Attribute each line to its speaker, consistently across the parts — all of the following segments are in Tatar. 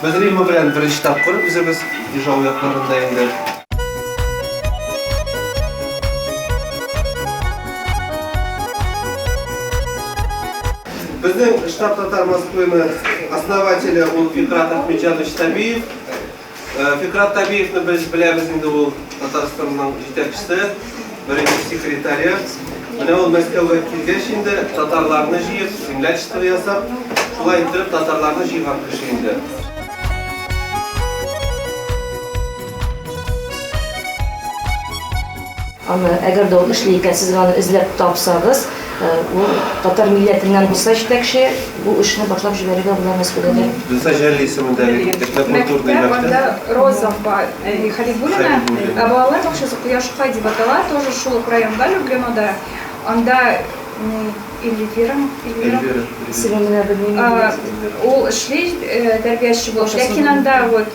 Speaker 1: Biz Rima bilen birinci tapkır, bize biz icra yaklarında indi. Bizning штаб Tatar Moskvani основатели ул Fikrat Ahmedjanovich Tabiyev. Fikrat Tabiyevni biz bilamiz endi u Tataristonning yetakchisi, birinchi sekretari. Mana u Moskvaga kelgach endi tatarlarni jiyib, землячество yasab, shulay etib tatarlarni jiygan kishi endi.
Speaker 2: Ama eğer de o işleyken siz onu izlep tapsanız, bu Tatar milletinden olsa yetekçi bu işini başlap jiberiga bular Moskvada.
Speaker 1: Biz Ajalli ismindagi etnokulturniy maktab.
Speaker 3: Розова и Халибулина, а балалар бакчасы Куяшка деп атала, тоже шул ук районда Люблинода. Анда Эльвира.
Speaker 2: Силимine bilmiyorum.
Speaker 3: Ул эшли тәрбияче булып, ләкин анда вот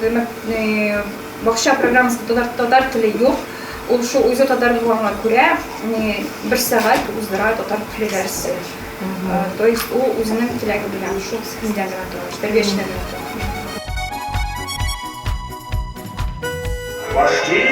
Speaker 3: бакча программасында татар теле юк. Ул шул үзе татар булганга күрә, бер сәгать уздыра татар теле дәресе. То есть ул үзенең теләге белән шул сизгән тәрбиячедән.
Speaker 4: Вождение